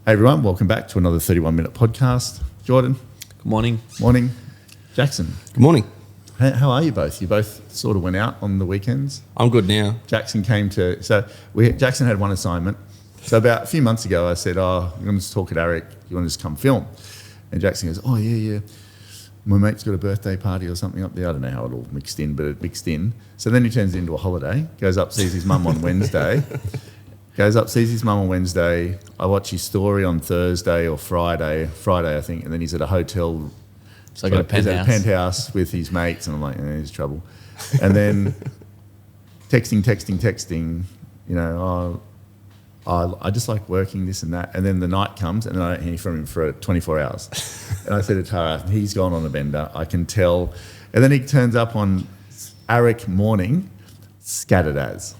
Hey everyone, welcome back to another 31-minute podcast. Jordan. Good morning. Morning. Jaxson. Good morning. How are you both? You both sort of went out on the weekends. I'm good now. Jaxson Jaxson had one assignment. So about a few months ago, I said, I'm going to talk at Eric. You want to just come film? And Jaxson goes, oh, yeah. My mate's got a birthday party or something up there. I don't know how it all mixed in, but it mixed in. So then he turns it into a holiday, goes up, sees his mum on Wednesday. I watch his story on Thursday or Friday, I think, and then he's at a hotel. So he's at a penthouse with his mates, and I'm like, there's trouble. And then texting, you know, I just like working this and that. And then the night comes and then I don't hear from him for 24 hours. And I said to Tara, he's gone on a bender, I can tell. And then he turns up on Eric morning, scattered as.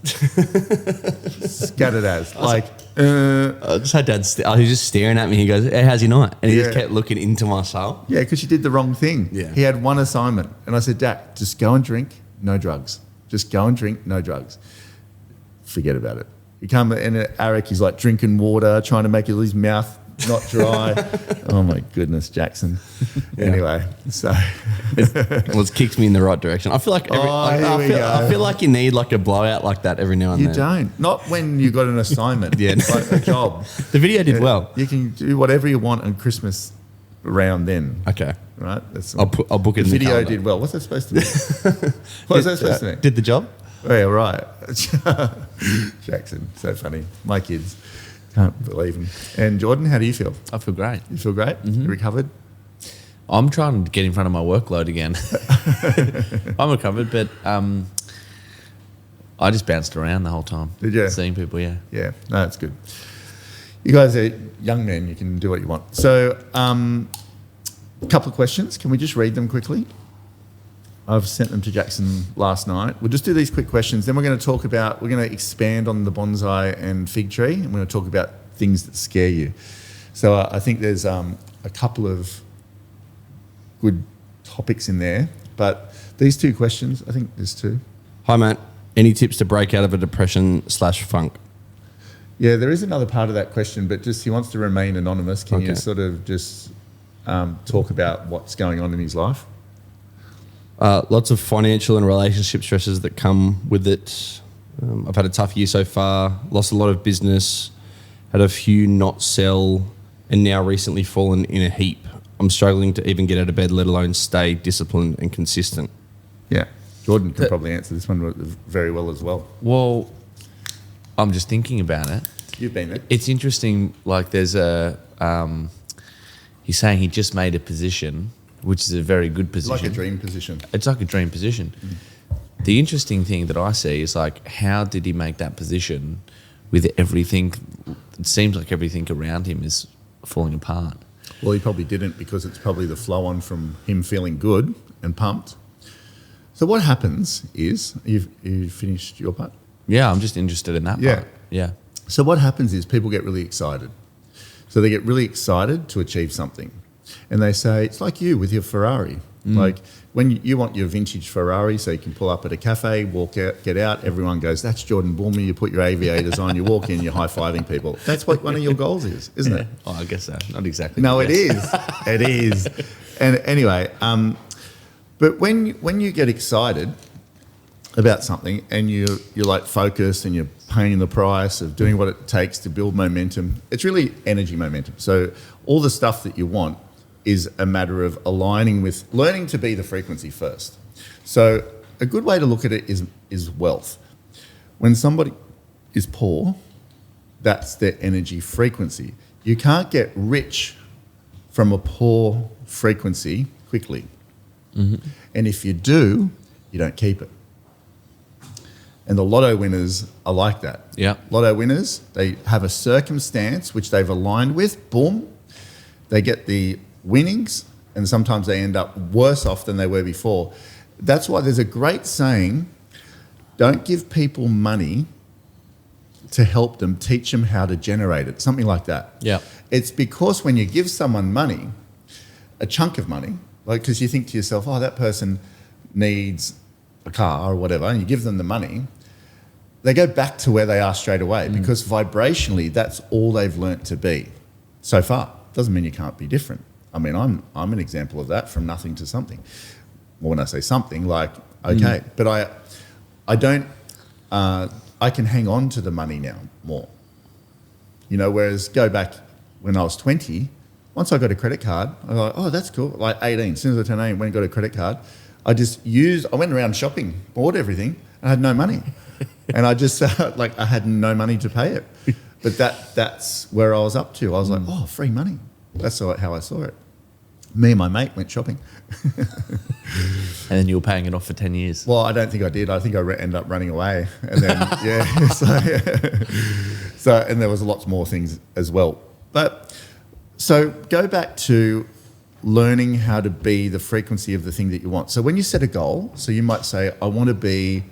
Like, I just had Dad, he was just staring at me. He goes, hey, how's your night? And he just kept looking into my soul. Yeah, because you did the wrong thing. Yeah. He had one assignment. And I said, Dak, just go and drink, no drugs. Just go and drink, no drugs. Forget about it. You come in at Eric, he's like drinking water, trying to make his mouth not dry. Oh my goodness, Jaxson. Yeah. Anyway, so it kicks me in the right direction. I feel like I feel like you need like a blowout like that every now and then. You don't. Not when you got an assignment. Yeah, like a job. The video did well. You can do whatever you want on Christmas around then. Okay. Right. I'll book it. The in video calendar. did well. What's that supposed to be? What is that supposed to be? Did the job? Oh, yeah, right. Jaxson, so funny. My kids, can't believe him. And Jordan, how do you feel? I feel great. You feel great? Mm-hmm. You recovered? I'm trying to get in front of my workload again. I'm recovered, but I just bounced around the whole time. Did you? Seeing people, yeah. Yeah, no, that's good. You guys are young men. You can do what you want. So a couple of questions. Can we just read them quickly? I've sent them to Jaxson last night. We'll just do these quick questions. Then we're going to expand on the bonsai and fig tree. And we're going to talk about things that scare you. So I think there's a couple of good topics in there. But these two questions, I think there's two. Hi, Matt. Any tips to break out of a depression/funk? Yeah, there is another part of that question, but just he wants to remain anonymous. Can you sort of just talk about what's going on in his life? Lots of financial and relationship stresses that come with it. I've had a tough year so far, lost a lot of business, had a few not sell, and now recently fallen in a heap. I'm struggling to even get out of bed, let alone stay disciplined and consistent. Yeah, Jordan can probably answer this one very well as well. Well, I'm just thinking about it. You've been there. It's interesting, like there's he's saying he just made a position, which is a very good position. Like a dream position. It's like a dream position. Mm. The interesting thing that I see is like, how did he make that position with everything? It seems like everything around him is falling apart. Well, he probably didn't, because it's probably the flow on from him feeling good and pumped. So what happens is, you've finished your part? Yeah, I'm just interested in that part. Yeah. So what happens is people get really excited. So they get really excited to achieve something. And they say, it's like you with your Ferrari. Like when you want your vintage Ferrari so you can pull up at a cafe, walk out, get out, everyone goes, that's Jordan Bulmer, you put your aviators on, you walk in, you're high-fiving people. That's what one of your goals is, isn't it? Oh, I guess so. Not exactly. No, it is. It is. And anyway, but when you get excited about something and you're like focused and you're paying the price of doing what it takes to build momentum, it's really energy momentum. So all the stuff that you want is a matter of aligning with, learning to be the frequency first. So a good way to look at it is wealth. When somebody is poor, that's their energy frequency. You can't get rich from a poor frequency quickly. Mm-hmm. And if you do, you don't keep it. And the lotto winners are like that. Yeah. Lotto winners, they have a circumstance which they've aligned with, boom, they get the winnings, and sometimes they end up worse off than they were before. That's why there's a great saying, don't give people money to help them, teach them how to generate it, something like that. Yeah. It's because when you give someone money, a chunk of money, like, because you think to yourself, oh, that person needs a car or whatever, and you give them the money, they go back to where they are straight away because vibrationally, that's all they've learnt to be. so far. Doesn't mean you can't be different. I mean, I'm an example of that, from nothing to something. Well, when I say something, like, okay, but I don't, I can hang on to the money now more. You know, whereas go back when I was 20, once I got a credit card, I was like, oh, that's cool. Like 18, as soon as I turned 18, went and got a credit card, I went around shopping, bought everything, and I had no money. And I just, I had no money to pay it. But that's where I was up to. I was like, oh, free money. That's how I saw it. Me and my mate went shopping. And then you were paying it off for 10 years. Well, I don't think I did. I think I ended up running away. And then, yeah. So, and there was lots more things as well. But so go back to learning how to be the frequency of the thing that you want. So when you set a goal, so you might say, I want to be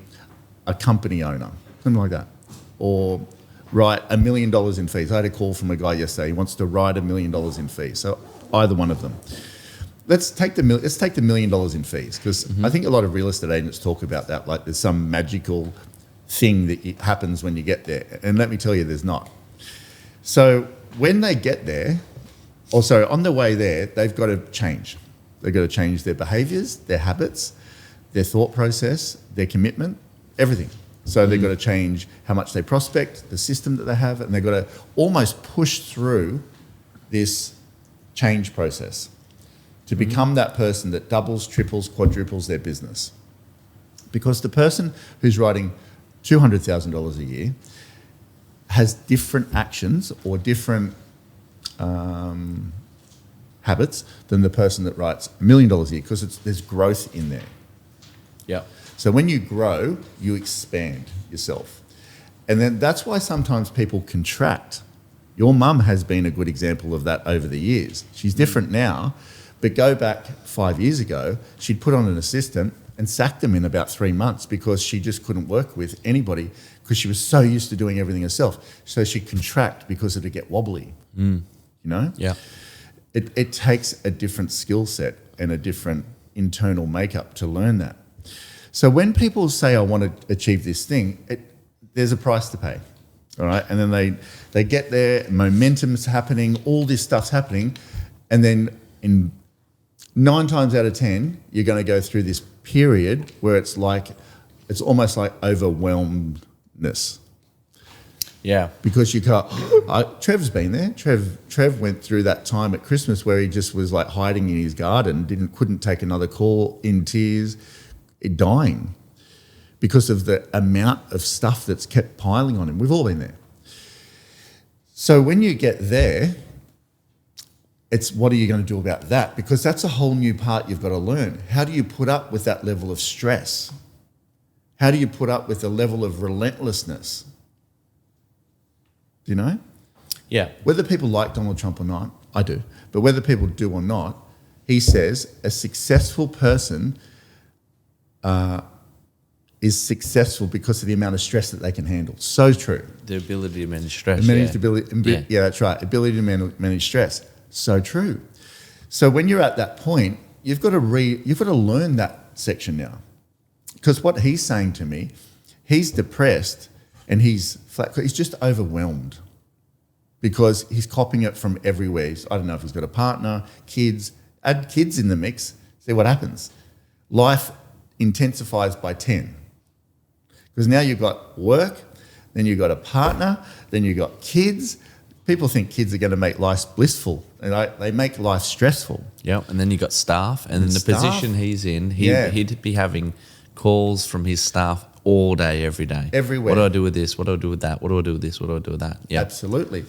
a company owner, something like that. Or write $1 million in fees. I had a call from a guy yesterday. He wants to write $1 million in fees. So either one of them. Let's take the $1 million in fees, because I think a lot of real estate agents talk about that, like there's some magical thing that happens when you get there. And let me tell you, there's not. So when they get there, also on the way there, they've got to change. They've got to change their behaviours, their habits, their thought process, their commitment, everything. So they've got to change how much they prospect, the system that they have, and they've got to almost push through this change process to become that person that doubles, triples, quadruples their business. Because the person who's writing $200,000 a year has different actions or different habits than the person that writes $1 million a year, because there's growth in there. Yeah. So when you grow, you expand yourself. And then that's why sometimes people contract. Your mum has been a good example of that over the years. She's different now, but go back 5 years ago, she'd put on an assistant and sacked them in about 3 months because she just couldn't work with anybody because she was so used to doing everything herself. So she'd contract because it'd get wobbly, you know? Yeah. It takes a different skill set and a different internal makeup to learn that. So when people say, I want to achieve this thing, there's a price to pay, all right? And then they get there, momentum's happening, all this stuff's happening, and then in 9 times out of 10, you're going to go through this period where it's almost like overwhelmedness. Yeah. Because you can't. Trev's been there. Trev went through that time at Christmas where he just was like hiding in his garden, couldn't take another call, in tears, dying because of the amount of stuff that's kept piling on him. We've all been there. So when you get there, it's what are you going to do about that? Because that's a whole new part you've got to learn. How do you put up with that level of stress? How do you put up with the level of relentlessness? Do you know? Yeah. Whether people like Donald Trump or not, I do. But whether people do or not, he says a successful person is successful because of the amount of stress that they can handle. So true. The ability to manage stress. Yeah, that's right. Ability to manage stress. So true. So when you're at that point, you've got to learn that section now. Because what he's saying to me, he's depressed and he's flat. He's just overwhelmed because he's copying it from everywhere. I don't know if he's got a partner, kids. Add kids in the mix, see what happens. Life intensifies by 10. Because now you've got work, then you've got a partner, then you've got kids. People think kids are going to make life blissful. And they make life stressful. Yeah, and then you got staff, and then the position he's in, he'd be having calls from his staff all day, every day. Everywhere. What do I do with this? What do I do with that? What do I do with this? What do I do with that? Yeah, absolutely.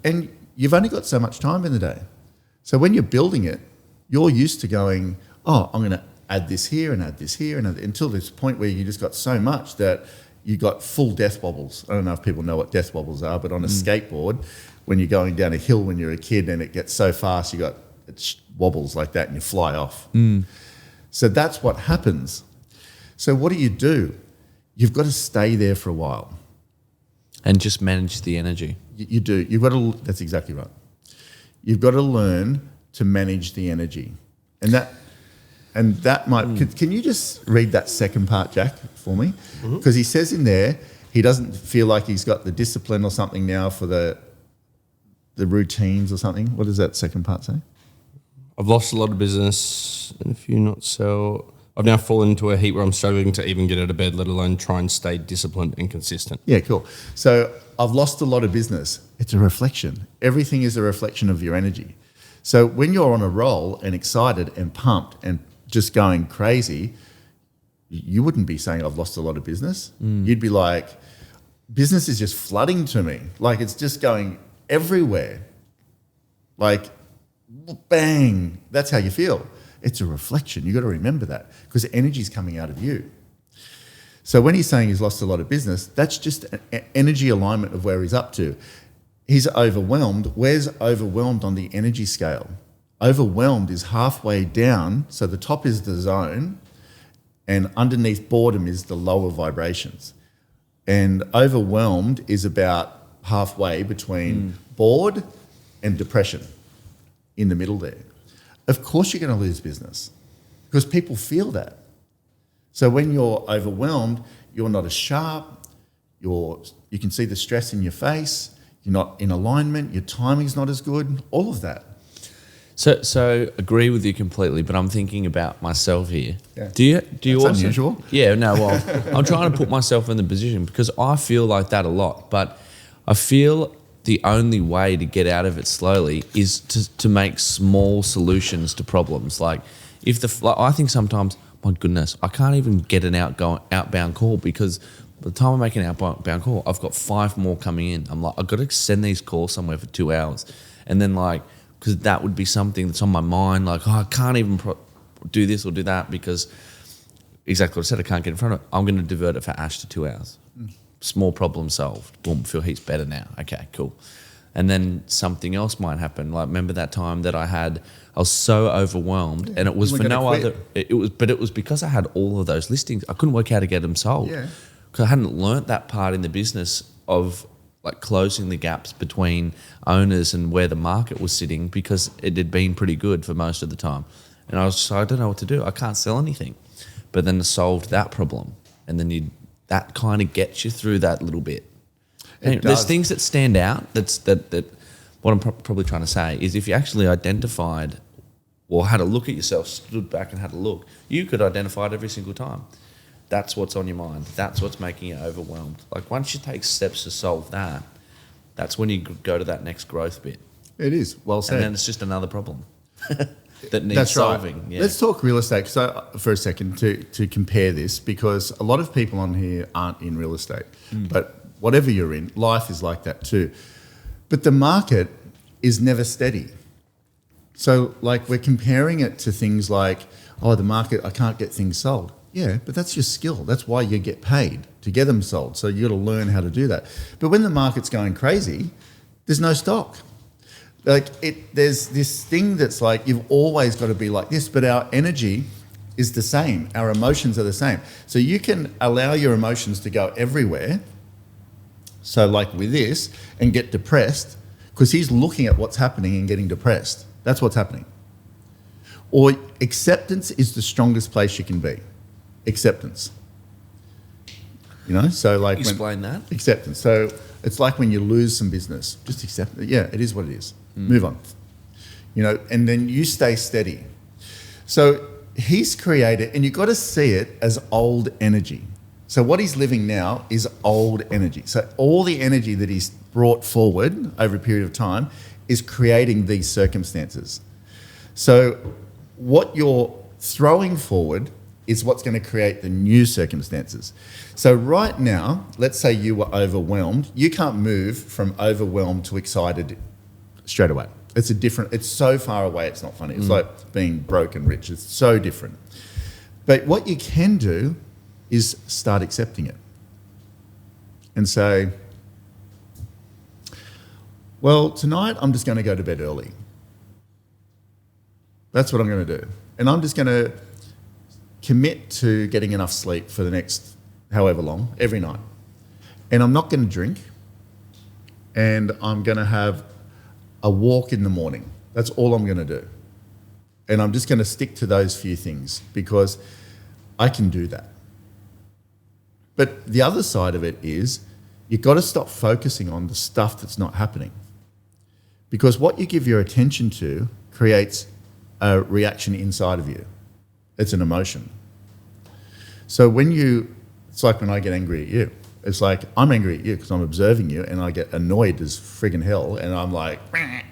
And you've only got so much time in the day. So when you're building it, you're used to going, oh, I'm going to add this here and add this here, and until this point where you just got so much that you got full death wobbles. I don't know if people know what death wobbles are, but on a skateboard, when you're going down a hill when you're a kid and it gets so fast, it wobbles like that and you fly off. So that's what happens. So what do? You've got to stay there for a while. And just manage the energy. You do. That's exactly right. You've got to learn to manage the energy. And that might, can you just read that second part, Jack, for me? Because he says in there, he doesn't feel like he's got the discipline or something now for the routines or something. What does that second part say? I've lost a lot of business and a few not so. I've now fallen into a heat where I'm struggling to even get out of bed, let alone try and stay disciplined and consistent. Yeah, cool. So I've lost a lot of business. It's a reflection. Everything is a reflection of your energy. So when you're on a roll and excited and pumped and just going crazy, you wouldn't be saying I've lost a lot of business. You'd be like, business is just flooding to me. Like it's just going everywhere. Like bang, that's how you feel. It's a reflection. You've got to remember that because the energy is coming out of you. So when he's saying he's lost a lot of business, that's just an energy alignment of where he's up to. He's overwhelmed. Where's overwhelmed on the energy scale? Overwhelmed is halfway down. So the top is the zone and underneath boredom is the lower vibrations. And overwhelmed is about halfway between bored and depression in the middle there. Of course you're going to lose business because people feel that. So when you're overwhelmed, you're not as sharp, you can see the stress in your face, you're not in alignment, your timing's not as good, all of that. So agree with you completely, but I'm thinking about myself here. Yeah. Do you That's also unusual. Yeah, no, well, I'm trying to put myself in the position because I feel like that a lot, but I feel the only way to get out of it slowly is to make small solutions to problems. Like I think sometimes, my goodness, I can't even get an outbound call because by the time I make an outbound call, I've got 5 more coming in. I'm like, I've got to send these calls somewhere for 2 hours. And then because that would be something that's on my mind, like, I can't even do this or do that because exactly what I said, I can't get in front of it. I'm going to divert it for Ash to 2 hours. Small problem solved. Boom, feel heaps better now. Okay, cool. And then something else might happen. Like, remember that time that I was so overwhelmed, and it was for no other. It was because I had all of those listings. I couldn't work out how to get them sold. Yeah. Because I hadn't learnt that part in the business of like closing the gaps between owners and where the market was sitting because it had been pretty good for most of the time. And I don't know what to do. I can't sell anything. But then I solved that problem, and then that kind of gets you through that little bit. There's things that stand out. That what I'm probably trying to say is if you actually identified or had a look at yourself, stood back and had a look, you could identify it every single time. That's what's on your mind. That's what's making you overwhelmed. Like once you take steps to solve that, that's when you go to that next growth bit. It is, well said. And then it's just another problem that needs That's solving. Right. Yeah. Let's talk real estate for a second to compare this because a lot of people on here aren't in real estate. But whatever you're in, life is like that too. But the market is never steady. So like we're comparing it to things like, oh, the market, I can't get things sold. Yeah, but that's your skill. That's why you get paid to get them sold. So you got to learn how to do that. But when the market's going crazy, there's no stock. There's this thing that's like you've always got to be like this, but our energy is the same. Our emotions are the same. So you can allow your emotions to go everywhere. So like with this, and get depressed because he's looking at what's happening and getting depressed. That's what's happening. Or acceptance is the strongest place you can be. Acceptance. So like Explain that. Acceptance. So it's like when you lose some business, just accept it. Yeah, it is what it is. Move on. And then you stay steady. So he's created, and you've got to see it as old energy. So what he's living now is old energy. So all the energy that he's brought forward over a period of time is creating these circumstances. So what you're throwing forward is what's going to create the new circumstances. So right now, let's say you were overwhelmed. You can't move from overwhelmed to excited straight away. It's so far away, it's not funny. It's like being broke and rich. It's so different. But what you can do is start accepting it and say, well, tonight I'm just going to go to bed early. That's what I'm going to do. And I'm just going to commit to getting enough sleep for the next however long, every night. And I'm not going to drink. And I'm going to have a walk in the morning. That's all I'm going to do. And I'm just going to stick to those few things because I can do that. But the other side of it is you've got to stop focusing on the stuff that's not happening. Because what you give your attention to creates a reaction inside of you. It's an emotion. So it's like when I get angry at you. It's like I'm angry at you because I'm observing you and I get annoyed as friggin' hell and I'm like, meh.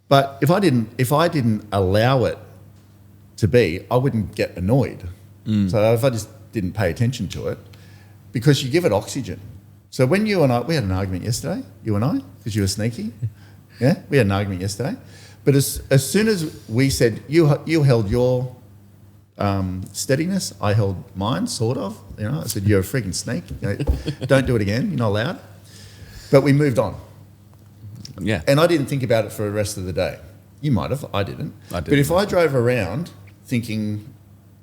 But if I didn't allow it to be, I wouldn't get annoyed. So if I just didn't pay attention to it, because you give it oxygen. So when you and I, we had an argument yesterday, you and I, because you were sneaky. Yeah, we had an argument yesterday. But as soon as we said, you held your steadiness, I held mine, sort of. I said, you're a freaking snake. Don't do it again. You're not allowed. But we moved on. Yeah. And I didn't think about it for the rest of the day. You might have. I didn't. I didn't. But if I drove around thinking,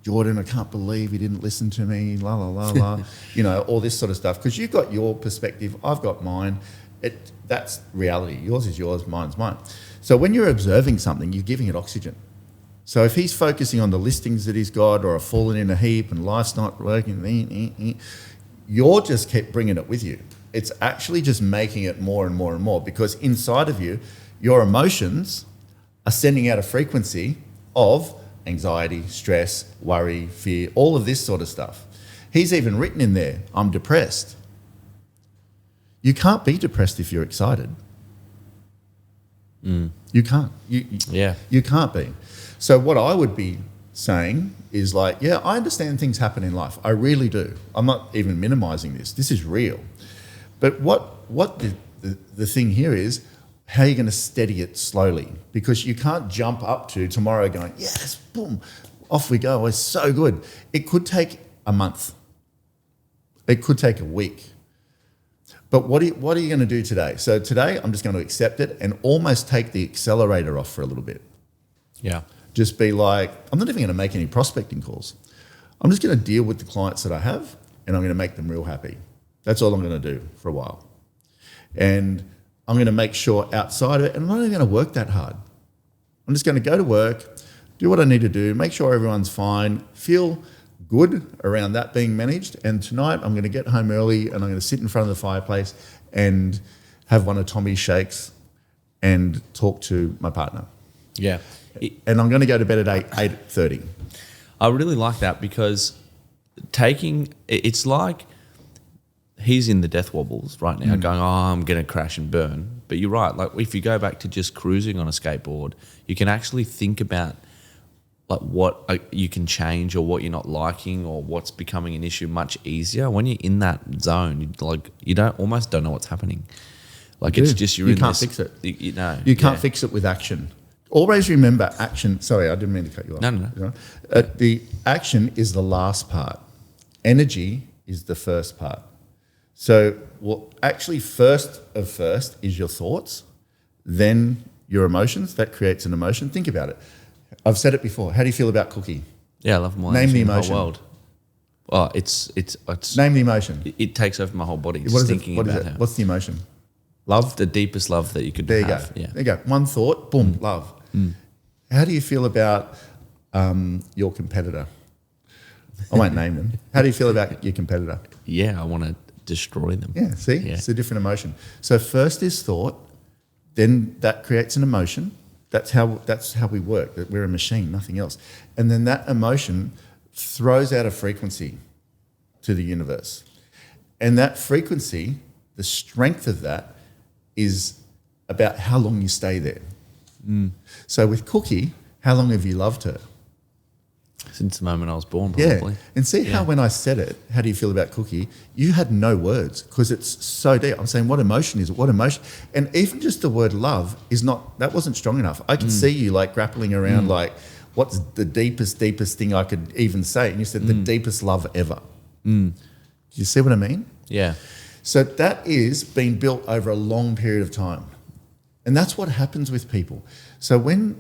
Jordan, I can't believe he didn't listen to me, la, la, la, la, all this sort of stuff. Because you've got your perspective, I've got mine. That's reality. Yours is yours, mine's mine. So when you're observing something, you're giving it oxygen. So if he's focusing on the listings that he's got or are falling in a heap and life's not working, you're just kept bringing it with you. It's actually just making it more and more and more because inside of you, your emotions are sending out a frequency of anxiety, stress, worry, fear, all of this sort of stuff. He's even written in there, I'm depressed. You can't be depressed if you're excited. You can't. You can't be. So what I would be saying is like, yeah, I understand things happen in life. I really do. I'm not even minimizing this. This is real. But what the thing here is, how are you going to steady it slowly? Because you can't jump up to tomorrow going, yes, boom, off we go. It's so good. It could take a month. It could take a week. But what are you going to do today? So today I'm just going to accept it and almost take the accelerator off for a little bit. Yeah. Just be like, I'm not even going to make any prospecting calls. I'm just going to deal with the clients that I have and I'm going to make them real happy. That's all I'm going to do for a while. And I'm going to make sure outside of it, and I'm not even going to work that hard. I'm just going to go to work, do what I need to do, make sure everyone's fine, feel good around that being managed. And tonight I'm going to get home early and I'm going to sit in front of the fireplace and have one of Tommy's shakes and talk to my partner. Yeah. And I'm going to go to bed at 8:30. I really like that because it's like he's in the death wobbles right now going, I'm going to crash and burn. But you're right. Like if you go back to just cruising on a skateboard, you can actually think about like what you can change or what you're not liking or what's becoming an issue much easier. When you're in that zone, you almost don't know what's happening. Like it's just you can't fix it. You can't fix it with action. Always remember action. Sorry, I didn't mean to cut you off. No. The action is the last part. Energy is the first part. So, actually, first is your thoughts, then your emotions. That creates an emotion. Think about it. I've said it before. How do you feel about cookie? Yeah, I love more. Name the in emotion. whole world. Oh, it's Name the emotion. It takes over my whole body. What is thinking it? What is about it? her. What's the emotion? Love. The deepest love that you could There you have. go. Yeah. There you go. One thought. Boom. Love. How do you feel about your competitor? I won't name them. How do you feel about your competitor? Yeah, I want to destroy them. Yeah, see? Yeah. It's a different emotion. So first is thought, then that creates an emotion. That's how we work. That we're a machine, nothing else. And then that emotion throws out a frequency to the universe. And that frequency, the strength of that is about how long you stay there. So with Cookie, how long have you loved her? Since the moment I was born, probably. Yeah. And see how when I said it, how do you feel about Cookie? You had no words because it's so deep. I'm saying, what emotion is it? What emotion? And even just the word love that wasn't strong enough. I could see you like grappling around like, what's the deepest thing I could even say? And you said the deepest love ever. Do you see what I mean? Yeah. So that is being built over a long period of time. And that's what happens with people. So when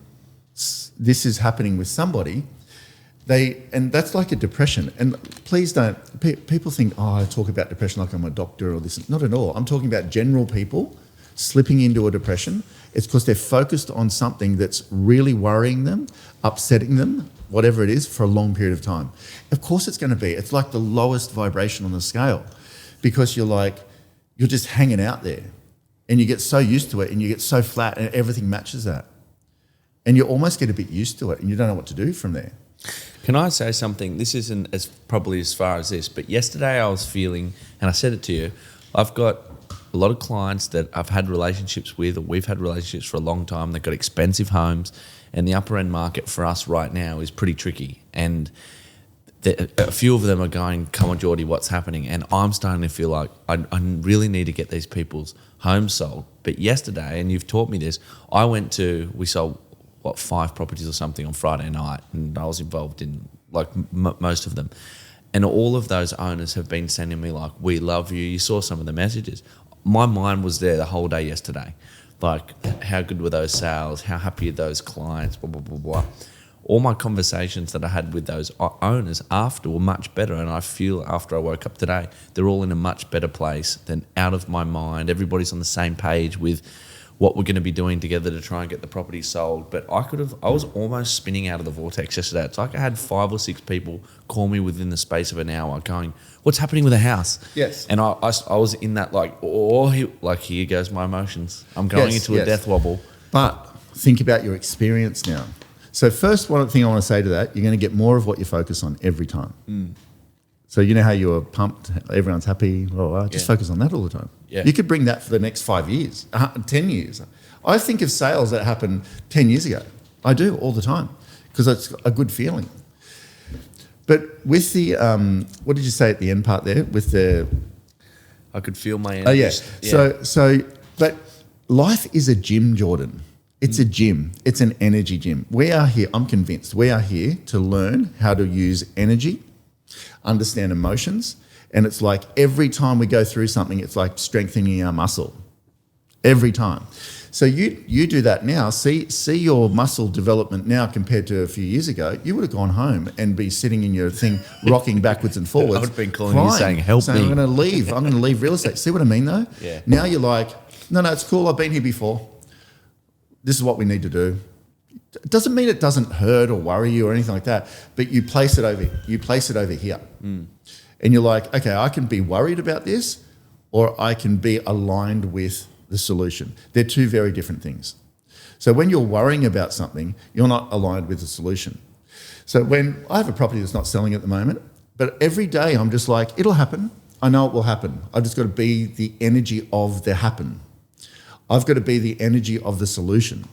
this is happening with somebody, and that's like a depression. And please don't, people think, I talk about depression like I'm a doctor or this. Not at all. I'm talking about general people slipping into a depression. It's because they're focused on something that's really worrying them, upsetting them, whatever it is, for a long period of time. Of course it's going to be. It's like the lowest vibration on the scale because you're just hanging out there. And you get so used to it and you get so flat and everything matches that. And you almost get a bit used to it and you don't know what to do from there. Can I say something? This isn't as probably as far as this, but yesterday I was feeling, and I said it to you, I've got a lot of clients that I've had relationships with, or we've had relationships for a long time. They've got expensive homes, and the upper end market for us right now is pretty tricky. And a few of them are going, come on, Geordie, what's happening? And I'm starting to feel like I really need to get these people's homes sold. But yesterday, and you've taught me this, we sold, 5 properties or something on Friday night, and I was involved in like most of them. And all of those owners have been sending me like, we love you. You saw some of the messages. My mind was there the whole day yesterday. Like, how good were those sales? How happy are those clients? Blah, blah, blah, blah. All my conversations that I had with those owners after were much better. And I feel after I woke up today, they're all in a much better place than out of my mind. Everybody's on the same page with what we're going to be doing together to try and get the property sold. But I was almost spinning out of the vortex yesterday. It's like I had 5 or 6 people call me within the space of an hour going, what's happening with the house? Yes. And I was in that here goes my emotions. I'm going into a death wobble. But think about your experience now. So first one thing I want to say to that, you're going to get more of what you focus on every time. So you know how you're pumped, everyone's happy, blah, blah, blah. Just focus on that all the time. Yeah. You could bring that for the next 5 years, 10 years. I think of sales that happened 10 years ago. I do all the time because it's a good feeling. But with the, what did you say at the end part there? With the... I could feel my energy. Oh, yeah. But life is a gym, Jordan. It's a gym. It's an energy gym. We are here, I'm convinced, we are here to learn how to use energy, understand emotions, and it's like every time we go through something, it's like strengthening our muscle. Every time. So you do that now. See your muscle development now compared to a few years ago. You would have gone home and be sitting in your thing, rocking backwards and forwards. I would have been calling you saying, help me. I'm going to leave. I'm going to leave real estate. See what I mean though? Yeah. Now you're like, no, it's cool. I've been here before. This is what we need to do. It doesn't mean it doesn't hurt or worry you or anything like that, but you place it over here. And you're like, okay, I can be worried about this or I can be aligned with the solution. They're 2 very different things. So when you're worrying about something, you're not aligned with the solution. So when I have a property that's not selling at the moment, but every day I'm just like, it'll happen. I know it will happen. I've just got to be the energy of the happen. I've got to be the energy of the solution.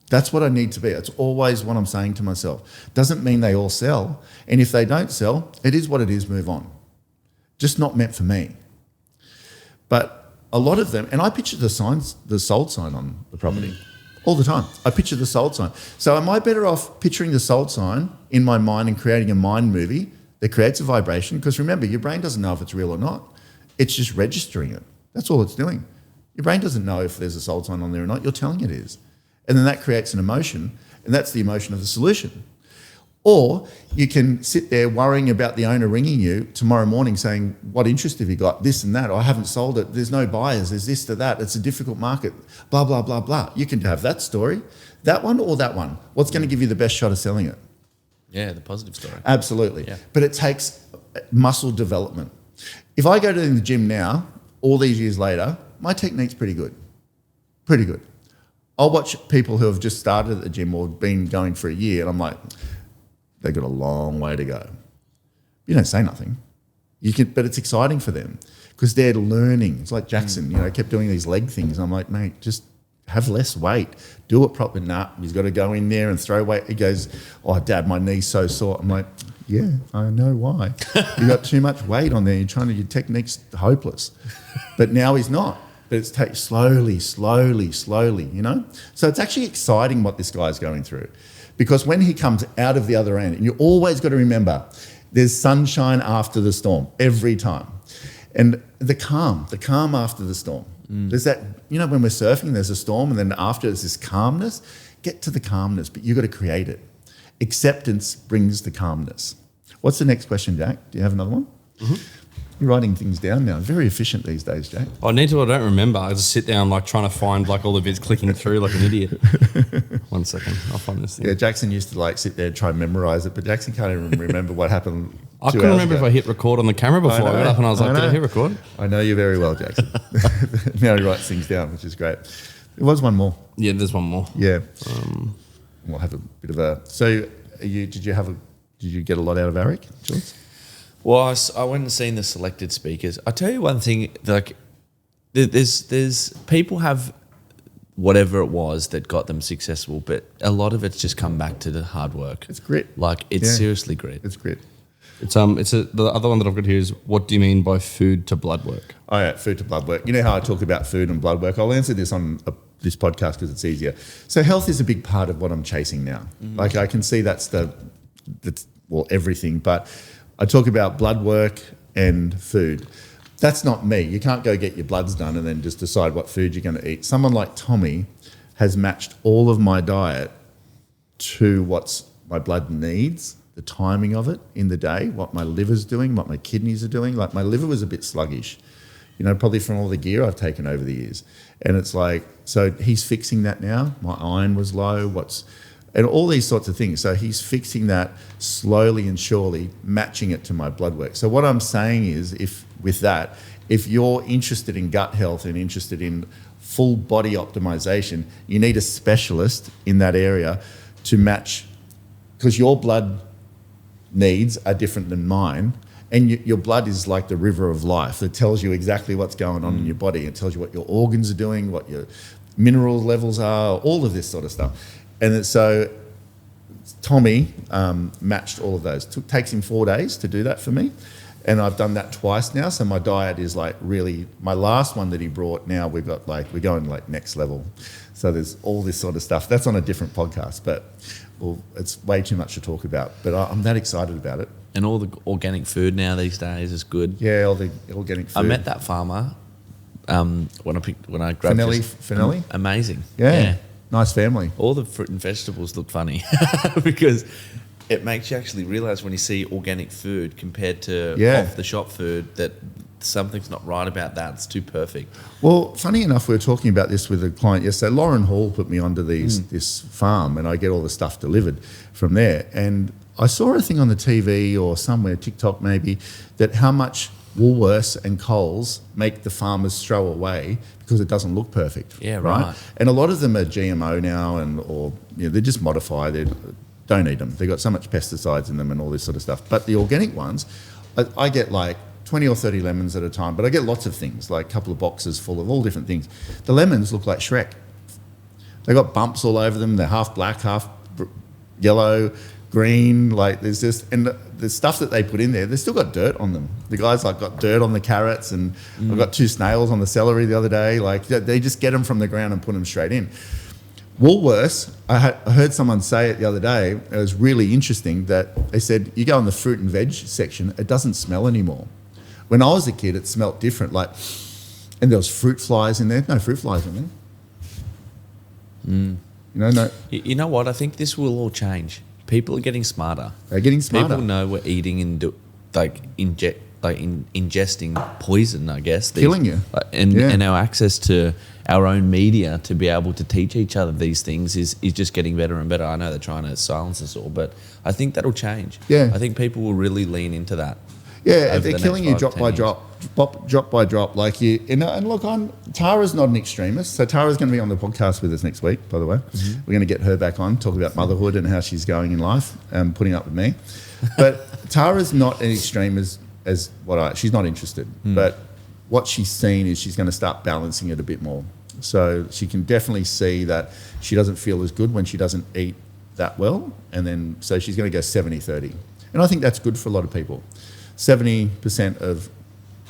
That's what I need to be. It's always what I'm saying to myself. Doesn't mean they all sell. And if they don't sell, it is what it is, move on. Just not meant for me. But a lot of them, and I picture the sold sign on the property all the time. I picture the sold sign. So am I better off picturing the sold sign in my mind and creating a mind movie that creates a vibration? Because remember, your brain doesn't know if it's real or not. It's just registering it. That's all it's doing. Your brain doesn't know if there's a sold sign on there or not. You're telling it is. And then that creates an emotion, and that's the emotion of the solution. Or you can sit there worrying about the owner ringing you tomorrow morning saying, what interest have you got? This and that. I haven't sold it. There's no buyers. There's this to that. It's a difficult market. Blah, blah, blah, blah. You can have that story, that one or that one. What's going to give you the best shot of selling it? Yeah, the positive story. Absolutely. Yeah. But it takes muscle development. If I go to the gym now, all these years later, my technique's pretty good. Pretty good. I'll watch people who have just started at the gym or been going for a year, and I'm like, they've got a long way to go. You don't say nothing. But it's exciting for them because they're learning. It's like Jaxson, kept doing these leg things. I'm like, mate, just have less weight. Do it properly. Nah, he's got to go in there and throw weight. He goes, oh, Dad, my knee's so sore. I'm like, yeah, I know why. You got too much weight on there. Your technique's hopeless. But now he's not. But it's slowly, slowly. So it's actually exciting what this guy's going through. Because when he comes out of the other end, and you always got to remember, there's sunshine after the storm, every time. And the calm after the storm. There's that, when we're surfing, there's a storm, and then after there's this calmness. Get to the calmness, but you've got to create it. Acceptance brings the calmness. What's the next question, Jack? Do you have another one? Mm-hmm. You're writing things down now. Very efficient these days, Jack. I don't remember. I just sit down trying to find all the bits clicking through like an idiot. 1 second, I'll find this thing. Yeah, Jaxson used to sit there and try and memorise it, but Jaxson can't even remember what happened I couldn't remember if I hit record on the camera before I got up, and I was like, did I hit record? I know you very well, Jackson. Now he writes things down, which is great. There was one more. Yeah, there's one more. Yeah. We'll have a bit of a. So, did you get a lot out of Arik, George? Well, I went and seen the selected speakers. I tell you one thing, like there's people have whatever it was that got them successful, but a lot of it's just come back to the hard work. It's grit. Like it's seriously grit. It's grit. The other one that I've got here is, what do you mean by food to blood work? Oh yeah, food to blood work. You know how I talk about food and blood work? I'll answer this on this podcast because it's easier. So health is a big part of what I'm chasing now. Mm-hmm. Like I can see that's everything, but I talk about blood work and food. That's not me. You can't go get your bloods done and then just decide what food you're going to eat. Someone like Tommy has matched all of my diet to what my blood needs, the timing of it in the day, what my liver's doing, what my kidneys are doing. Like my liver was a bit sluggish, probably from all the gear I've taken over the years. And it's like, so he's fixing that now. My iron was low, and all these sorts of things. So he's fixing that slowly and surely, matching it to my blood work. So what I'm saying is, if you're interested in gut health and interested in full body optimization, you need a specialist in that area to match, because your blood needs are different than mine. And your blood is like the river of life. It tells you exactly what's going on in your body. It tells you what your organs are doing, what your mineral levels are, all of this sort of stuff. And so Tommy matched all of those. Takes him 4 days to do that for me. And I've done that twice now. So my diet is like really, my last one that he brought, now we're going like next level. So there's all this sort of stuff. That's on a different podcast, but it's way too much to talk about. But I'm that excited about it. And all the organic food now these days is good. Yeah, all the organic food. I met that farmer when I grabbed Finelli? Amazing. Yeah. Nice family. All the fruit and vegetables look funny because it makes you actually realise when you see organic food compared to off-the-shop food that something's not right about that. It's too perfect. Well, funny enough, we were talking about this with a client yesterday. Lauren Hall put me onto this farm, and I get all the stuff delivered from there. And I saw a thing on the TV or somewhere, TikTok maybe, that how much Woolworths and Coles make the farmers throw away because it doesn't look perfect. Yeah, right. And a lot of them are GMO now, or they're just modified. Don't eat them. They've got so much pesticides in them and all this sort of stuff. But the organic ones, I get like 20 or 30 lemons at a time, but I get lots of things, like a couple of boxes full of all different things. The lemons look like Shrek. They got bumps all over them. They're half black, half yellow, green. Like there's just, and the stuff that they put in there, they've still got dirt on them. The guys got dirt on the carrots, and I've got 2 snails on the celery the other day. Like they just get them from the ground and put them straight in. Woolworths, I heard someone say it the other day, it was really interesting, that they said, you go in the fruit and veg section, it doesn't smell anymore. When I was a kid, it smelled different, and there was fruit flies in there. No fruit flies in there. No. You know what? I think this will all change. People are getting smarter. They're getting smarter. People know we're eating and ingesting poison, I guess. Killing you. And our access to our own media to be able to teach each other these things is just getting better and better. I know they're trying to silence us all, but I think that'll change. Yeah. I think people will really lean into that. Yeah, they're killing you drop by drop. And look, Tara's not an extremist, so Tara's going to be on the podcast with us next week, by the way. Mm-hmm. We're going to get her back on, talk about motherhood and how she's going in life, putting up with me. But Tara's not an extreme she's not interested. But what she's seen is she's going to start balancing it a bit more. So she can definitely see that she doesn't feel as good when she doesn't eat that well. And then, so she's going to go 70-30. And I think that's good for a lot of people. 70% of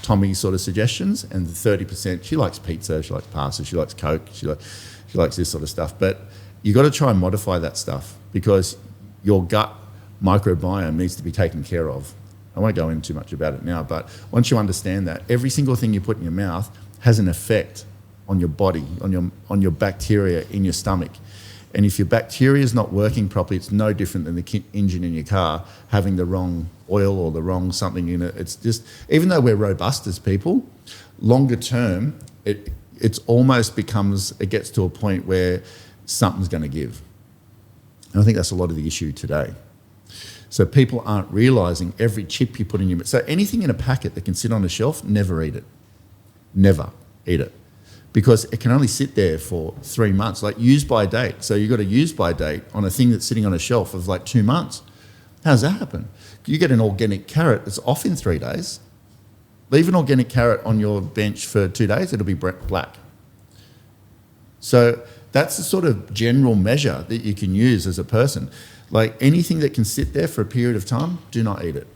Tommy's sort of suggestions, and 30%, she likes pizza, she likes pasta, she likes Coke, she likes this sort of stuff. But you got to try and modify that stuff, because your gut microbiome needs to be taken care of. I won't go into too much about it now, but once you understand that, every single thing you put in your mouth has an effect on your body, on your bacteria in your stomach. And if your bacteria is not working properly, it's no different than the engine in your car having the wrong oil or the wrong something in it. It's just, even though we're robust as people, longer term, it's almost it gets to a point where something's going to give. And I think that's a lot of the issue today. So people aren't realising every chip you put in your... So anything in a packet that can sit on a shelf, never eat it. Never eat it. Because it can only sit there for 3 months, like use by date. So you've got a use by date on a thing that's sitting on a shelf of like 2 months. How does that happen? You get an organic carrot that's off in 3 days. Leave an organic carrot on your bench for 2 days, it'll be black. So that's the sort of general measure that you can use as a person. Like anything that can sit there for a period of time, do not eat it.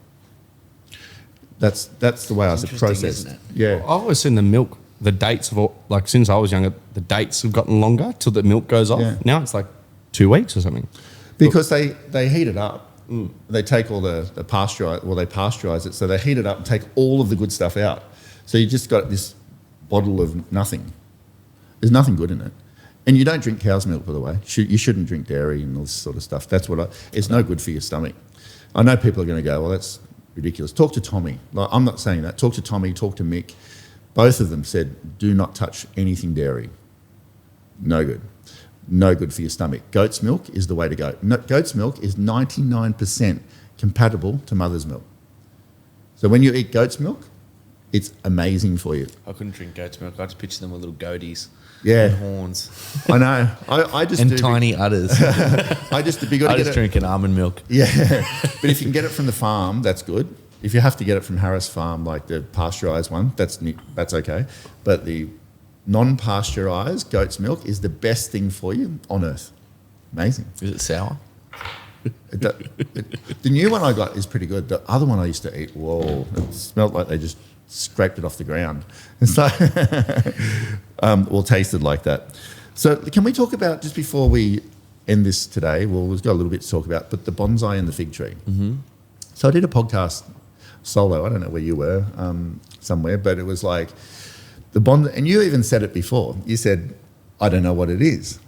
That's the way I was processed. Isn't it? Yeah. I've always seen the milk, the dates of all, like since I was younger, the dates have gotten longer till the milk goes off. Yeah. Now it's like 2 weeks or something. Because they heat it up. They take all the they pasteurize it. So they heat it up and take all of the good stuff out. So you just got this bottle of nothing. There's nothing good in it. And you don't drink cow's milk, by the way. You shouldn't drink dairy and all this sort of stuff. It's no good for your stomach. I know people are going to go, well, that's ridiculous. Talk to Tommy. Like, I'm not saying that. Talk to Tommy, talk to Mick. Both of them said, do not touch anything dairy. No good. No good for your stomach. Goat's milk is the way to go. No, goat's milk is 99% compatible to mother's milk. So when you eat goat's milk, it's amazing for you. I couldn't drink goat's milk. I just picture them with little goatees. Yeah. And horns. I know. I just and do. tiny udders. I just drink an almond milk. Yeah. But if you can get it from the farm, that's good. If you have to get it from Harris Farm, like the pasteurised one, that's okay. But the non-pasteurised goat's milk is the best thing for you on earth. Amazing. Is it sour? The new one I got is pretty good. The other one I used to eat, whoa, it smelled like they just scraped it off the ground. It's like, or tasted like that. So can we talk about, just before we end this today, we've got a little bit to talk about, but the bonsai and the fig tree. Mm-hmm. So I did a podcast solo, I don't know where you were, somewhere, but it was like, and you even said it before. You said, I don't know what it is.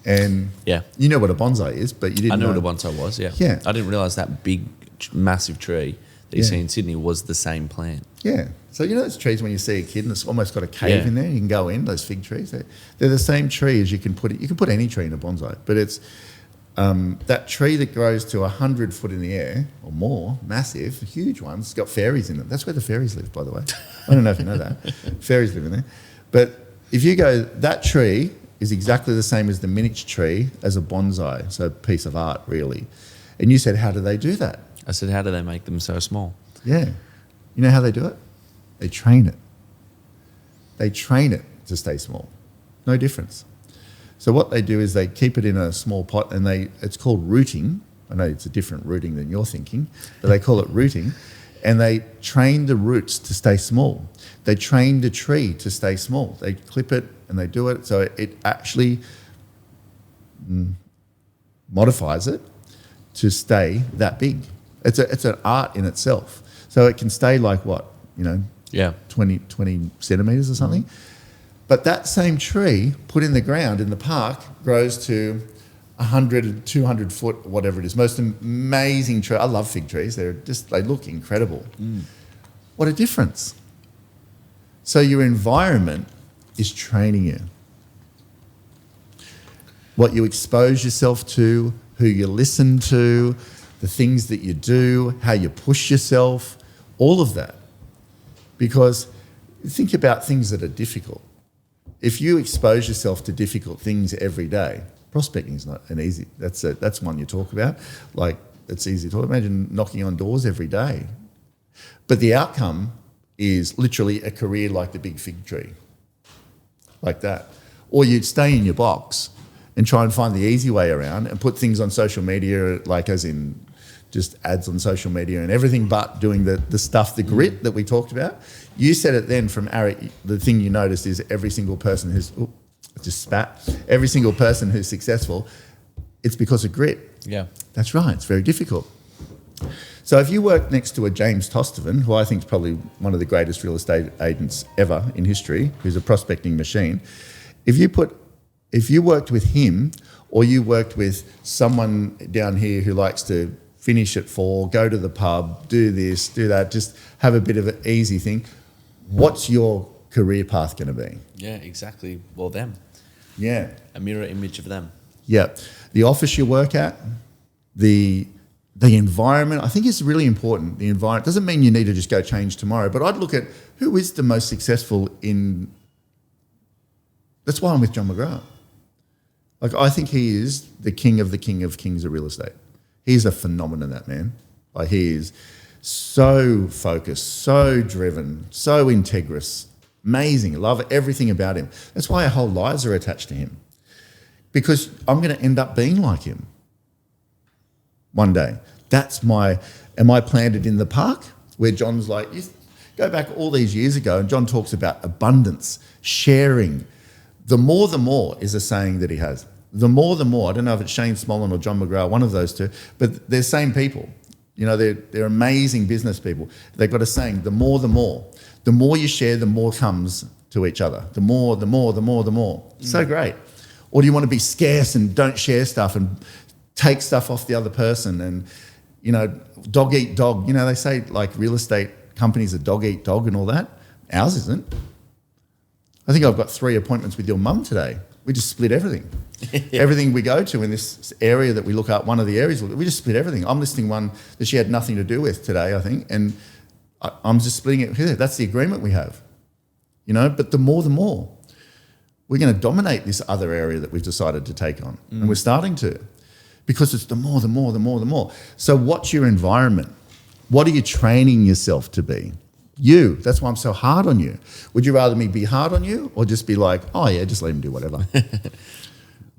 And yeah, you know what a bonsai is, but you didn't know. I know what a bonsai was, yeah. Yeah. I didn't realise that big, massive tree that you see in Sydney was the same plant. Yeah. So you know those trees when you see a kid and it's almost got a cave in there, you can go in, those fig trees. They're the same tree as you can put any tree in a bonsai, but it's that tree that grows to 100 foot in the air or more, massive, huge ones, it's got fairies in it. That's where the fairies live, by the way. I don't know if you know that. Fairies live in there. But if you go, that tree is exactly the same as the miniature tree as a bonsai, so a piece of art, really. And you said, how do they do that? I said, how do they make them so small? Yeah. You know how they do it? They train it. They train it to stay small. No difference. So what they do is they keep it in a small pot and it's called rooting. I know it's a different rooting than you're thinking, but they call it rooting. And they train the roots to stay small. They train the tree to stay small. They clip it and they do it. So it actually modifies it to stay that big. It's an art in itself. So it can stay like what, 20 centimetres or something. Mm-hmm. But that same tree put in the ground in the park grows to 100, 200 foot, whatever it is. Most amazing tree. I love fig trees. They look incredible. Mm. What a difference. So your environment is training you. What you expose yourself to, who you listen to, the things that you do, how you push yourself, all of that. Because think about things that are difficult. If you expose yourself to difficult things every day, prospecting is not an easy. That's one you talk about. Like, it's easy to talk. Imagine knocking on doors every day. But the outcome is literally a career like the big fig tree, like that. Or you'd stay in your box and try and find the easy way around and put things on social media, like as in just ads on social media and everything but doing the stuff, the grit that we talked about. You said it then from Ari, the thing you noticed is every single person every single person who's successful, it's because of grit. Yeah. That's right, it's very difficult. So if you work next to a James Tostovan, who I think is probably one of the greatest real estate agents ever in history, who's a prospecting machine, if you worked with him or you worked with someone down here who likes to finish at 4, go to the pub, do this, do that, just have a bit of an easy thing, what's your career path going to be? Yeah, exactly. Well, them. Yeah. A mirror image of them. Yeah. The office you work at, the the environment, I think it's really important. The environment doesn't mean you need to just go change tomorrow, but I'd look at who is the most successful in. That's why I'm with John McGrath. Like, I think he is the king of kings of real estate. He's a phenomenon, that man. Like, he is so focused, so driven, so integrous, amazing. I love everything about him. That's why our whole lives are attached to him. Because I'm going to end up being like him one day. Am I planted in the park? Where John's like, you go back all these years ago, and John talks about abundance, sharing. The more is a saying that he has. The more, I don't know if it's Shane Smolin or John McGrath, one of those two, but they're same people. You know, they're amazing business people. They've got a saying, the more. The more you share, the more comes to each other. The more. So great. Or do you want to be scarce and don't share stuff and take stuff off the other person and, you know, dog eat dog. You know, they say like real estate companies are dog eat dog and all that. Ours isn't. I think I've got 3 appointments with your mum today. We just split everything. Everything we go to in this area that we look at, one of the areas, we just split everything. I'm listing one that she had nothing to do with today, I think, and I'm just splitting it here. That's the agreement we have, you know, but the more. We're going to dominate this other area that we've decided to take on, and we're starting to, because it's the more. So what's your environment? What are you training yourself to be? You. That's why I'm so hard on you. Would you rather me be hard on you or just be like, oh yeah, just let him do whatever?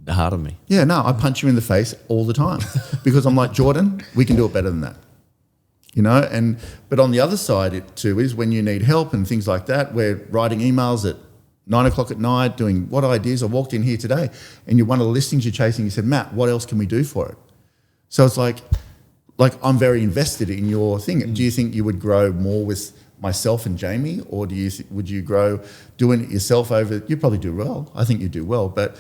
Hard on me. Yeah, no, I punch you in the face all the time because I'm like, Jordan, we can do it better than that. You know, but on the other side it too is when you need help and things like that, we're writing emails at 9 o'clock at night doing what ideas. I walked in here today and one of the listings you're chasing, you said, Matt, what else can we do for it? So it's like I'm very invested in your thing. Do you think you would grow more with myself and Jamie, or would you grow doing it yourself over? You probably do well. I think you do well, but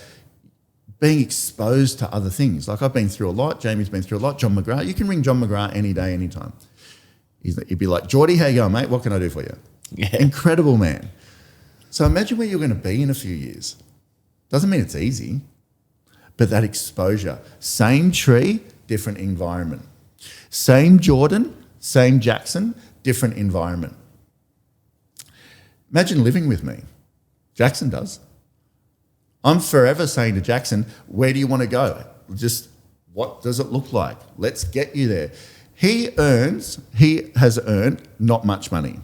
being exposed to other things. Like I've been through a lot. Jamie's been through a lot. John McGrath. You can ring John McGrath any day, anytime. He'd be like, Geordie, how you going, mate? What can I do for you? Yeah. Incredible man. So imagine where you're going to be in a few years. Doesn't mean it's easy, but that exposure. Same tree, different environment. Same Jordan, same Jaxson, different environment. Imagine living with me. Jaxson does. I'm forever saying to Jaxson, where do you want to go? Just what does it look like? Let's get you there. He has earned not much money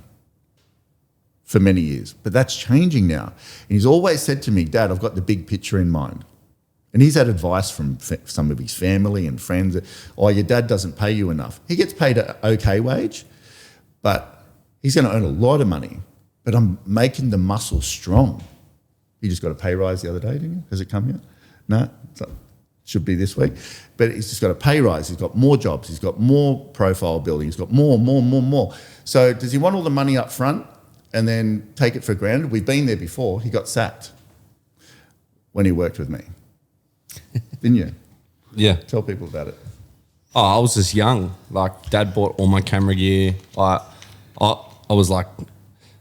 for many years, but that's changing now. And he's always said to me, Dad, I've got the big picture in mind. And he's had advice from some of his family and friends that, oh, your dad doesn't pay you enough. He gets paid an okay wage, but he's going to earn a lot of money. But I'm making the muscle strong. He just got a pay rise the other day, didn't he? Has it come yet? No? Should be this week. But he's just got a pay rise. He's got more jobs. He's got more profile building. He's got more. So does he want all the money up front and then take it for granted? We've been there before. He got sacked when he worked with me. Didn't you? Yeah. Tell people about it. Oh, I was just young. Like, Dad bought all my camera gear. I was like,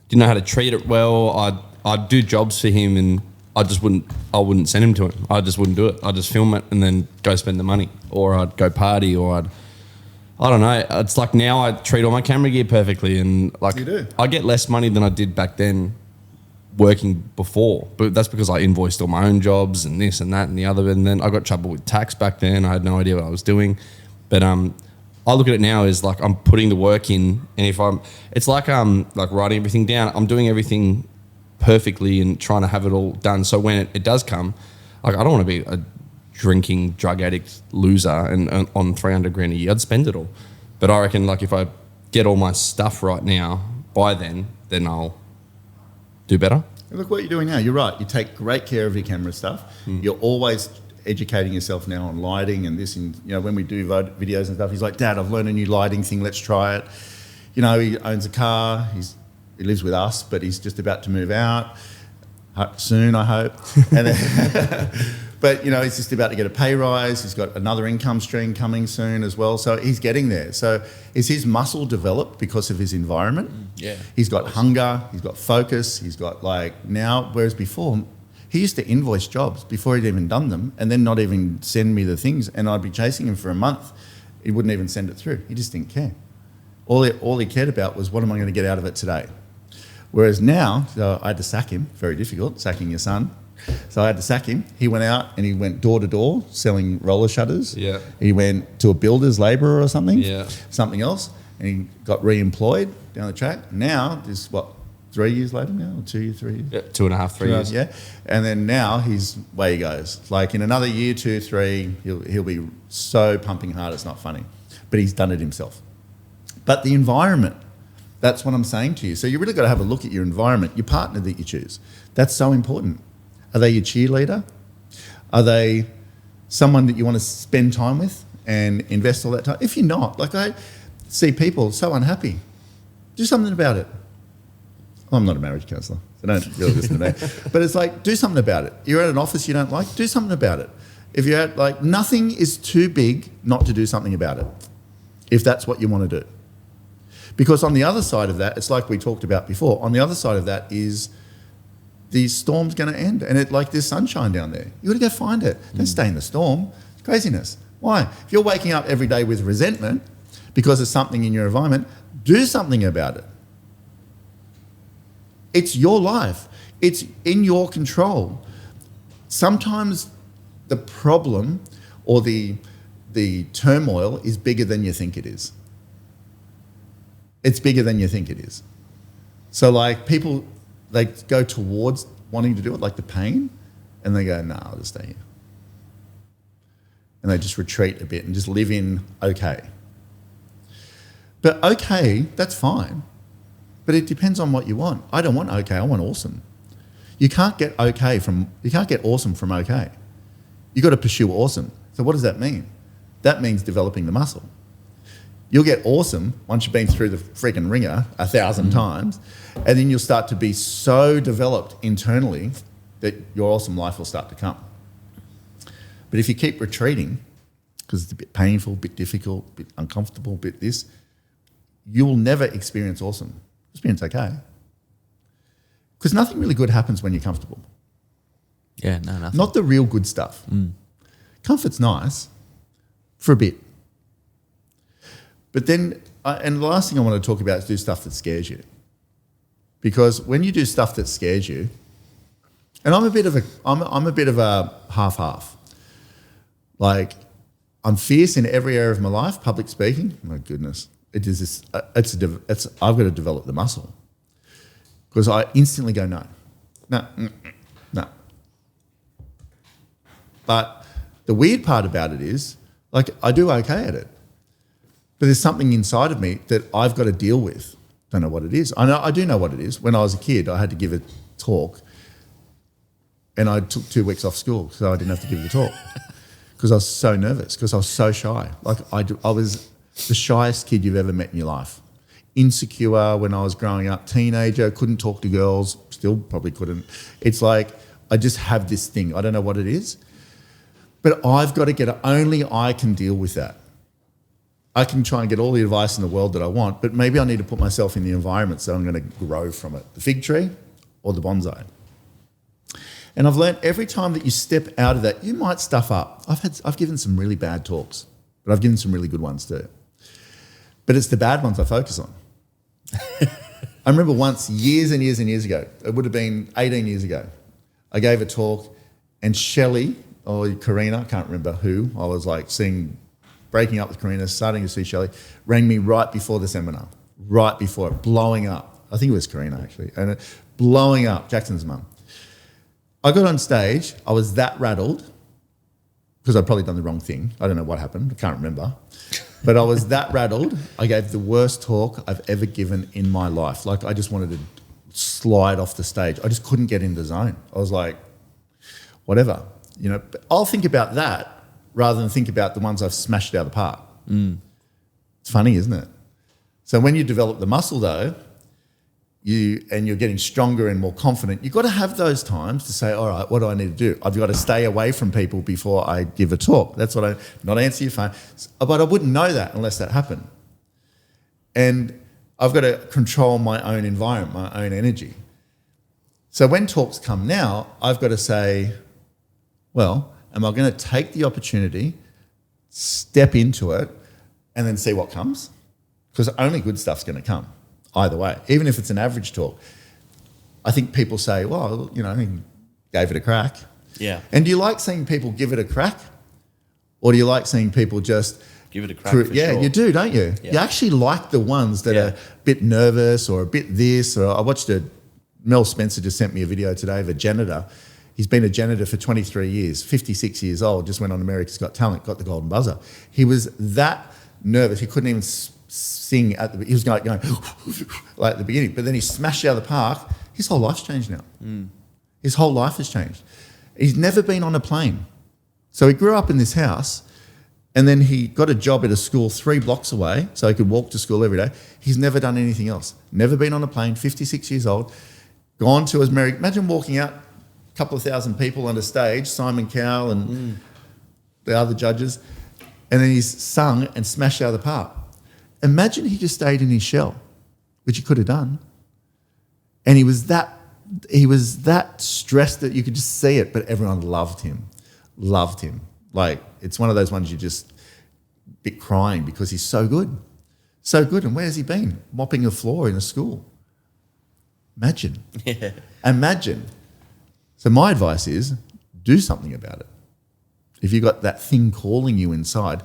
didn't know how to treat it well. I'd do jobs for him and I wouldn't send him to him. I just wouldn't do it. I'd just film it and then go spend the money, or I'd go party, or I don't know. It's like now I treat all my camera gear perfectly, and like you do. I get less money than I did back then working before, but that's because I invoiced all my own jobs and this and that and the other, and then I got trouble with tax back then. I had no idea what I was doing, but I look at it now as like I'm putting the work in, and it's like writing everything down. I'm doing everything perfectly and trying to have it all done. So when it does come, like I don't want to be a drinking drug addict loser and on 300 grand a year. I'd spend it all. But I reckon like if I get all my stuff right now, by then I'll do better. Look what you're doing now. You're right. You take great care of your camera stuff. You're always educating yourself now on lighting and this. And, you know, when we do videos and stuff, he's like, Dad, I've learned a new lighting thing. Let's try it. You know, he owns a car. He lives with us, but he's just about to move out soon, I hope. And then, but, you know, he's just about to get a pay rise. He's got another income stream coming soon as well. So he's getting there. So is his muscle developed because of his environment? Yeah. He's got hunger. He's got focus. He's got now, whereas before, he used to invoice jobs before he'd even done them and then not even send me the things. And I'd be chasing him for a month he wouldn't even send it through. He just didn't care. All he cared about was, what am I going to get out of it today? Whereas now, so I had to sack him. Very difficult, sacking your son. So I had to sack him. He went out and he went door to door selling roller shutters. Yeah. He went to a builder's labourer or something. Yeah. Something else. And he got re-employed down the track. Now, this 3 years later now? Or 2 years, 3 years? Yeah, 2.5, 3 years. Yeah. And then now he's way he goes. Like in another year, 2, 3, he'll be so pumping hard it's not funny. But he's done it himself. But the environment, that's what I'm saying to you. So you really got to have a look at your environment, your partner that you choose. That's so important. Are they your cheerleader? Are they someone that you want to spend time with and invest all that time? If you're not, like I see people so unhappy, do something about it. I'm not a marriage counsellor, so don't really listen to me. But it's like, do something about it. You're at an office you don't like, do something about it. If you're at, like, nothing is too big not to do something about it, if that's what you want to do. Because on the other side of that, it's like we talked about before, on the other side of that is the storm's going to end, and there's sunshine down there. You got to go find it. Don't stay in the storm. It's craziness. Why? If you're waking up every day with resentment because of something in your environment, do something about it. It's your life. It's in your control. Sometimes the problem or the turmoil is bigger than you think it is. It's bigger than you think it is. So like people, they go towards wanting to do it, like the pain, and they go, nah, I'll just stay here. And they just retreat a bit and just live in okay. But okay, that's fine. But it depends on what you want. I don't want okay, I want awesome. You can't get awesome from okay. You've got to pursue awesome. So what does that mean? That means developing the muscle. You'll get awesome once you've been through the freaking ringer 1,000 times, and then you'll start to be so developed internally that your awesome life will start to come. But if you keep retreating, because it's a bit painful, a bit difficult, a bit uncomfortable, a bit this, you'll never experience awesome. Experience okay. Because nothing really good happens when you're comfortable. Yeah, no, nothing. Not the real good stuff. Comfort's nice for a bit. But then, and the last thing I want to talk about is do stuff that scares you. Because when you do stuff that scares you, and I'm a bit of a half-half. Like, I'm fierce in every area of my life. Public speaking, my goodness, it is this. I've got to develop the muscle because I instantly go no. But the weird part about it is, like, I do okay at it. But there's something inside of me that I've got to deal with. Don't know what it is. I do know what it is. When I was a kid, I had to give a talk, and I took 2 weeks off school so I didn't have to give the talk because I was so nervous, because I was so shy. Like I was the shyest kid you've ever met in your life. Insecure when I was growing up, teenager, couldn't talk to girls, still probably couldn't. It's like I just have this thing. I don't know what it is, but I've got to get it. Only I can deal with that. I can try and get all the advice in the world that I want, but maybe I need to put myself in the environment so I'm going to grow from it. The fig tree or the bonsai. And I've learned every time that you step out of that, you might stuff up. I've given some really bad talks, but I've given some really good ones too. But it's the bad ones I focus on. I remember once, years and years and years ago, it would have been 18 years ago, I gave a talk and Shelley, or Karina, I can't remember who, I was like breaking up with Karina, starting to see Shelley, rang me right before the seminar, right before it, blowing up. I think it was Karina actually, and blowing up, Jackson's mum. I got on stage, I was that rattled, because I'd probably done the wrong thing. I don't know what happened, I can't remember. But I was that rattled, I gave the worst talk I've ever given in my life. Like I just wanted to slide off the stage. I just couldn't get in the zone. I was like, whatever. You know, I'll think about that rather than think about the ones I've smashed out of the park. It's funny, isn't it? So when you develop the muscle though, you're getting stronger and more confident, you've got to have those times to say, all right, what do I need to do? I've got to stay away from people before I give a talk. That's what not answer your phone. But I wouldn't know that unless that happened. And I've got to control my own environment, my own energy. So when talks come now, I've got to say, well, am I going to take the opportunity, step into it, and then see what comes, because only good stuff's going to come either way, even if it's an average talk. I think people say, well, you know, he gave it a crack. Yeah. And do you like seeing people give it a crack, or do you like seeing people just Give it a crack. For yeah, sure. you do, don't you? Yeah. You actually like the ones that Yeah. are a bit nervous or a bit this. Or I watched Mel Spencer just sent me a video today of a janitor. He's been a janitor for 23 years, 56 years old, just went on America's Got Talent, got the golden buzzer. He was that nervous, he couldn't even sing he was going like at the beginning, but then he smashed out of the park. His whole life's changed now. His whole life has changed. He's never been on a plane. So he grew up in this house, and then he got a job at a school 3 blocks away so he could walk to school every day. He's never done anything else. Never been on a plane, 56 years old, gone to his America. Imagine walking out, a couple of thousand people on a stage, Simon Cowell and the other judges, and then he's sung and smashed out of the park. Imagine he just stayed in his shell, which he could have done. And he was that stressed that you could just see it, but everyone loved him. Like, it's one of those ones you just bit crying because he's so good. So good. And where's he been? Mopping the floor in a school. Imagine. Yeah. Imagine. So my advice is do something about it. If you've got that thing calling you inside,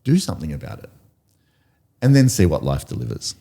do something about it. And then see what life delivers.